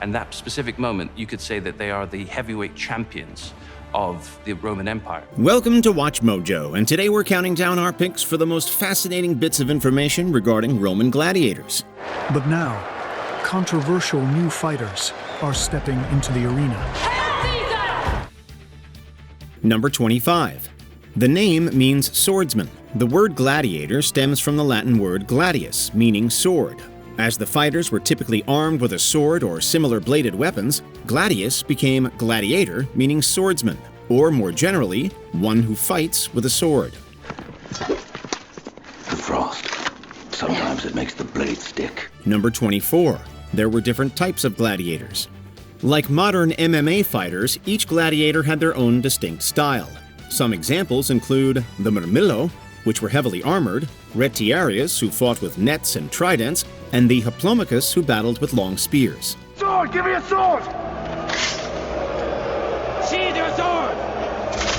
And that specific moment, you could say that they are the heavyweight champions of the Roman Empire. Welcome to Watch Mojo, and today we're counting down our picks for the most fascinating bits of information regarding Roman gladiators. But now, controversial new fighters are stepping into the arena. Number 25. The name means swordsman. The word gladiator stems from the Latin word gladius, meaning sword. As the fighters were typically armed with a sword or similar bladed weapons, gladius became gladiator, meaning swordsman, or more generally, one who fights with a sword. The frost. Sometimes it makes the blade stick. Number 24. There were different types of gladiators. Like modern MMA fighters, each gladiator had their own distinct style. Some examples include the Murmillo, which were heavily armored, Retiarius, who fought with nets and tridents, and the Hoplomachus, who battled with long spears. Sword! Give me a sword! Sheathe your sword!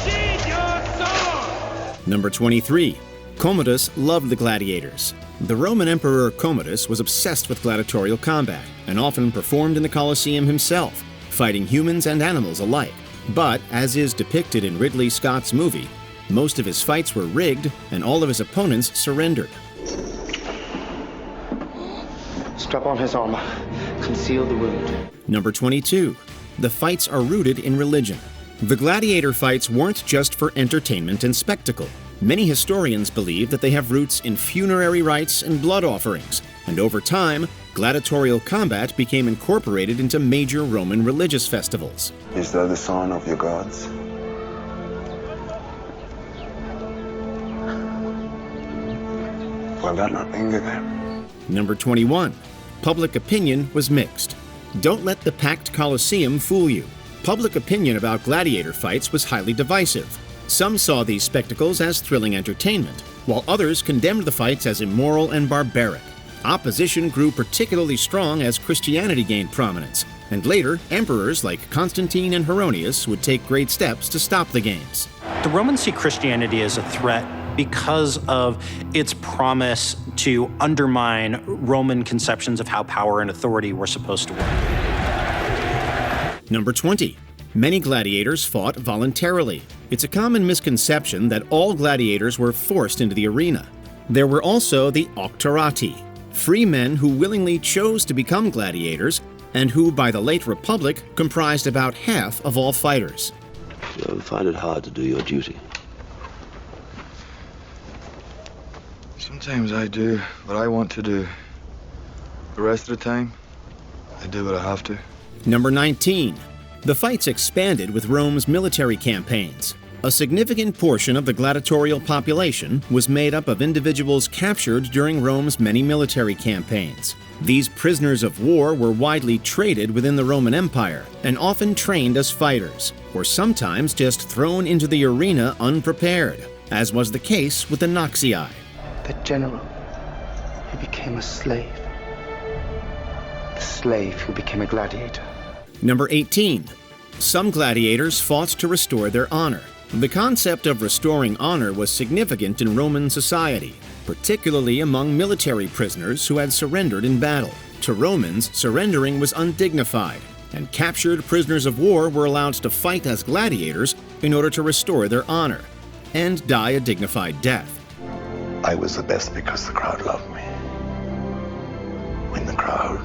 Sheathe your sword! Number 23. Commodus loved the gladiators. The Roman Emperor Commodus was obsessed with gladiatorial combat and often performed in the Colosseum himself, fighting humans and animals alike. But, as is depicted in Ridley Scott's movie, most of his fights were rigged and all of his opponents surrendered. Strap on his armor. Conceal the wound. Number 22. The fights are rooted in religion. The gladiator fights weren't just for entertainment and spectacle. Many historians believe that they have roots in funerary rites and blood offerings, and over time, gladiatorial combat became incorporated into major Roman religious festivals. Is that the son of your gods? Well, that not anger them. Number 21. Public opinion was mixed. Don't let the packed Colosseum fool you. Public opinion about gladiator fights was highly divisive. Some saw these spectacles as thrilling entertainment, while others condemned the fights as immoral and barbaric. Opposition grew particularly strong as Christianity gained prominence, and later, emperors like Constantine and Herodias would take great steps to stop the games. The Romans see Christianity as a threat because of its promise to undermine Roman conceptions of how power and authority were supposed to work. Number 20. Many gladiators fought voluntarily. It's a common misconception that all gladiators were forced into the arena. There were also the auctorati, free men who willingly chose to become gladiators and who, by the late Republic, comprised about half of all fighters. You ever find it hard to do your duty? Sometimes I do what I want to do. The rest of the time, I do what I have to. Number 19. The fights expanded with Rome's military campaigns. A significant portion of the gladiatorial population was made up of individuals captured during Rome's many military campaigns. These prisoners of war were widely traded within the Roman Empire and often trained as fighters, or sometimes just thrown into the arena unprepared, as was the case with the Noxii. The general who became a slave. The slave who became a gladiator. Number 18. Some gladiators fought to restore their honor. The concept of restoring honor was significant in Roman society, particularly among military prisoners who had surrendered in battle. To Romans, surrendering was undignified, and captured prisoners of war were allowed to fight as gladiators in order to restore their honor and die a dignified death. I was the best because the crowd loved me. Win the crowd,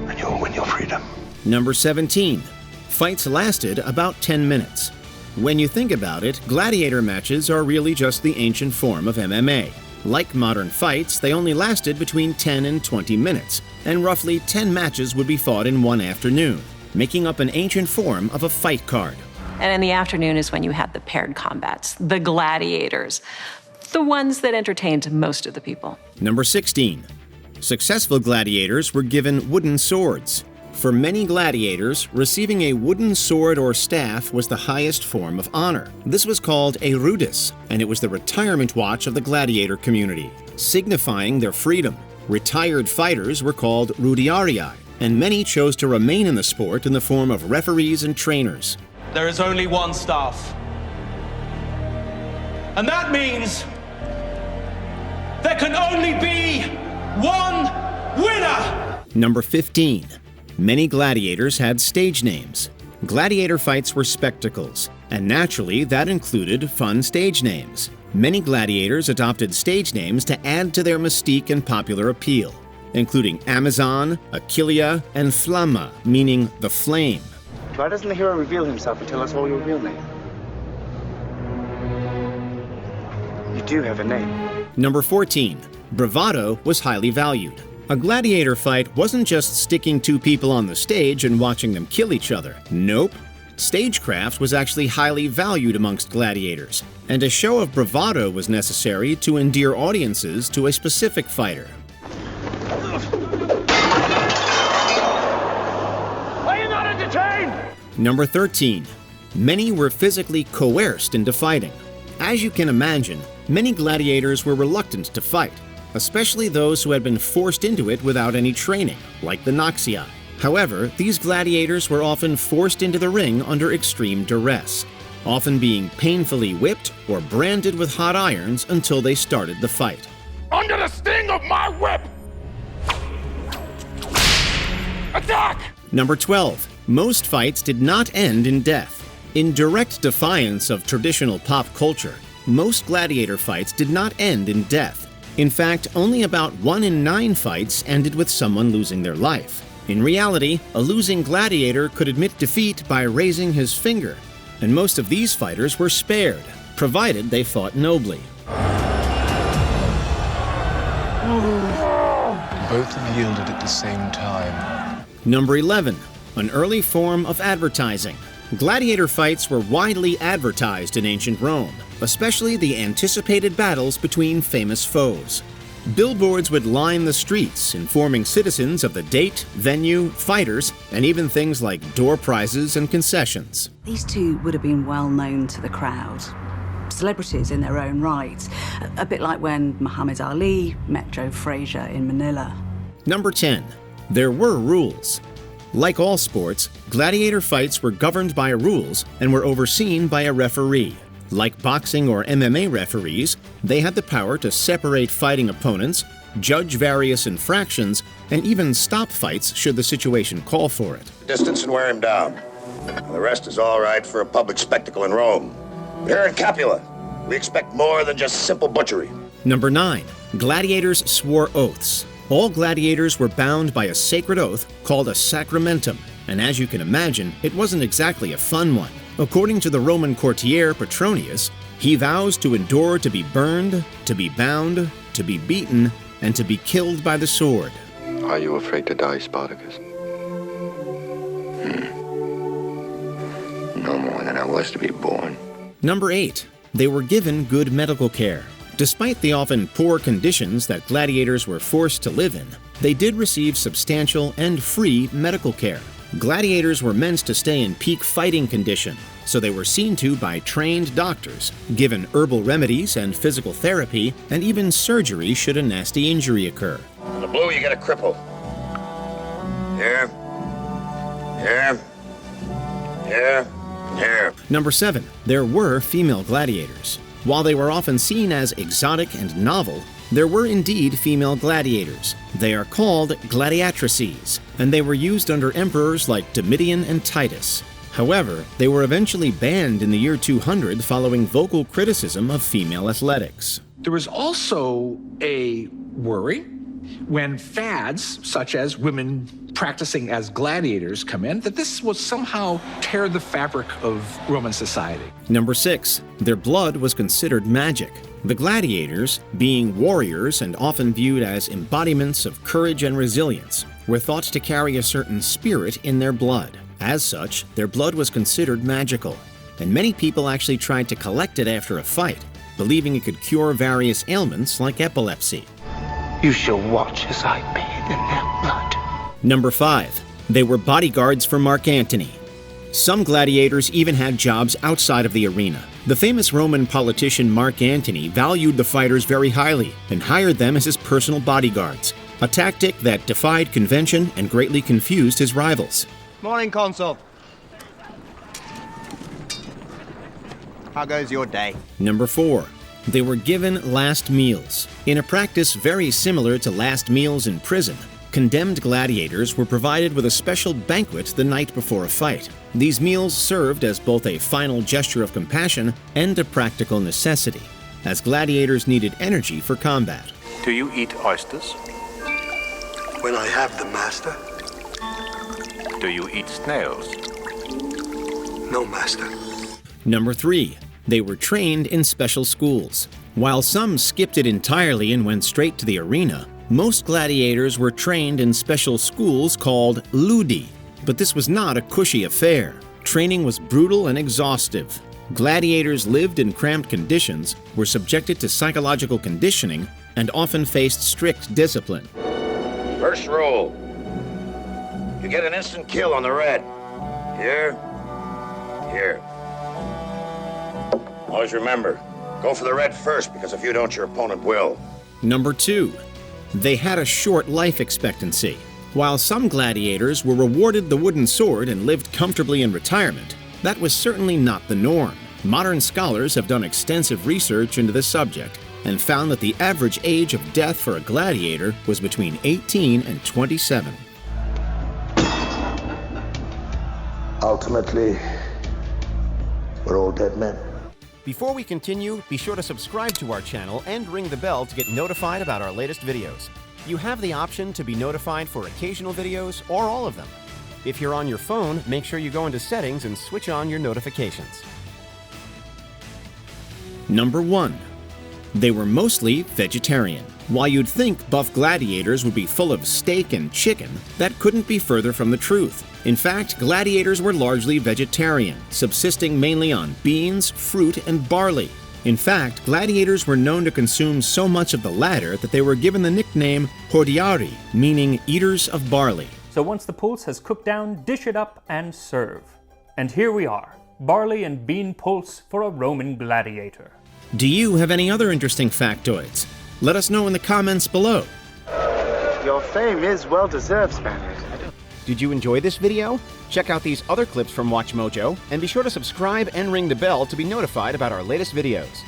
and you'll win your freedom. Number 17. Fights lasted about 10 minutes. When you think about it, gladiator matches are really just the ancient form of MMA. Like modern fights, they only lasted between 10 and 20 minutes, and roughly 10 matches would be fought in one afternoon, making up an ancient form of a fight card. And in the afternoon is when you had the paired combats, the gladiators, the ones that entertained most of the people. Number 16. Successful gladiators were given wooden swords. For many gladiators, receiving a wooden sword or staff was the highest form of honor. This was called a rudis, and it was the retirement watch of the gladiator community, signifying their freedom. Retired fighters were called rudiarii, and many chose to remain in the sport in the form of referees and trainers. There is only one staff. And that means there can only be one winner! Number 15. Many gladiators had stage names. Gladiator fights were spectacles, and naturally that included fun stage names. Many gladiators adopted stage names to add to their mystique and popular appeal, including Amazon, Achillea, and Flamma, meaning the flame. Why doesn't the hero reveal himself and tell us all your real name? You do have a name. Number 14. Bravado was highly valued. A gladiator fight wasn't just sticking two people on the stage and watching them kill each other. Nope. Stagecraft was actually highly valued amongst gladiators, and a show of bravado was necessary to endear audiences to a specific fighter. Are you not entertained? Number 13. Many were physically coerced into fighting. As you can imagine, many gladiators were reluctant to fight, especially those who had been forced into it without any training, like the Noxii. However, these gladiators were often forced into the ring under extreme duress, often being painfully whipped or branded with hot irons until they started the fight. Under the sting of my whip! Attack! Number 12. Most fights did not end in death. In direct defiance of traditional pop culture, most gladiator fights did not end in death. In fact, only about 1 in 9 fights ended with someone losing their life. In reality, a losing gladiator could admit defeat by raising his finger, and most of these fighters were spared, provided they fought nobly. Both have yielded at the same time. Number 11. An early form of advertising. Gladiator fights were widely advertised in ancient Rome, especially the anticipated battles between famous foes. Billboards would line the streets, informing citizens of the date, venue, fighters, and even things like door prizes and concessions. These two would have been well known to the crowd. Celebrities in their own right, a bit like when Muhammad Ali met Joe Frazier in Manila. Number 10. There were rules. Like all sports, gladiator fights were governed by rules and were overseen by a referee. Like boxing or MMA referees, they had the power to separate fighting opponents, judge various infractions, and even stop fights should the situation call for it. Distance and wear him down. The rest is all right for a public spectacle in Rome. But here in Capua, we expect more than just simple butchery. Number 9. Gladiators swore oaths. All gladiators were bound by a sacred oath called a sacramentum, and as you can imagine, it wasn't exactly a fun one. According to the Roman courtier Petronius, he vows to endure to be burned, to be bound, to be beaten, and to be killed by the sword. Are you afraid to die, Spartacus? No more than I was to be born. Number 8. They were given good medical care. Despite the often poor conditions that gladiators were forced to live in, they did receive substantial and free medical care. Gladiators were meant to stay in peak fighting condition, so they were seen to by trained doctors, given herbal remedies and physical therapy, and even surgery should a nasty injury occur. In the blue, you get a cripple. Here. Here. Here. Here. Number 7. There were female gladiators. While they were often seen as exotic and novel, there were indeed female gladiators. They are called gladiatrices, and they were used under emperors like Domitian and Titus. However, they were eventually banned in the year 200 following vocal criticism of female athletics. There was also a worry when fads, such as women practicing as gladiators, come in, that this would somehow tear the fabric of Roman society. Number 6. Their blood was considered magic. The gladiators, being warriors and often viewed as embodiments of courage and resilience, were thought to carry a certain spirit in their blood. As such, their blood was considered magical, and many people actually tried to collect it after a fight, believing it could cure various ailments like epilepsy. You shall watch as I bathe in their blood. Number 5. They were bodyguards for Marc Antony. Some gladiators even had jobs outside of the arena. The famous Roman politician Marc Antony valued the fighters very highly and hired them as his personal bodyguards, a tactic that defied convention and greatly confused his rivals. Morning, Consul. How goes your day? Number 4. They were given last meals. In a practice very similar to last meals in prison, Condemned gladiators were provided with a special banquet the night before a fight. These meals served as both a final gesture of compassion and a practical necessity, as gladiators needed energy for combat. Do you eat oysters? When I have them, master. Do you eat snails? No, master. Number 3. They were trained in special schools. While some skipped it entirely and went straight to the arena, most gladiators were trained in special schools called ludi. But this was not a cushy affair. Training was brutal and exhaustive. Gladiators lived in cramped conditions, were subjected to psychological conditioning, and often faced strict discipline. First rule. You get an instant kill on the red. Here. Here. Always remember, go for the red first, because if you don't, your opponent will. Number 2. They had a short life expectancy. While some gladiators were rewarded the wooden sword and lived comfortably in retirement, that was certainly not the norm. Modern scholars have done extensive research into this subject and found that the average age of death for a gladiator was between 18 and 27. Ultimately, we're all dead men. Before we continue, be sure to subscribe to our channel and ring the bell to get notified about our latest videos. You have the option to be notified for occasional videos or all of them. If you're on your phone, make sure you go into settings and switch on your notifications. Number 1. They were mostly vegetarian. While you'd think buff gladiators would be full of steak and chicken, that couldn't be further from the truth. In fact, gladiators were largely vegetarian, subsisting mainly on beans, fruit, and barley. In fact, gladiators were known to consume so much of the latter that they were given the nickname hordeari, meaning eaters of barley. So once the pulse has cooked down, dish it up and serve. And here we are, barley and bean pulse for a Roman gladiator. Do you have any other interesting factoids? Let us know in the comments below. Your fame is well-deserved, Spaniard. Did you enjoy this video? Check out these other clips from WatchMojo, and be sure to subscribe and ring the bell to be notified about our latest videos.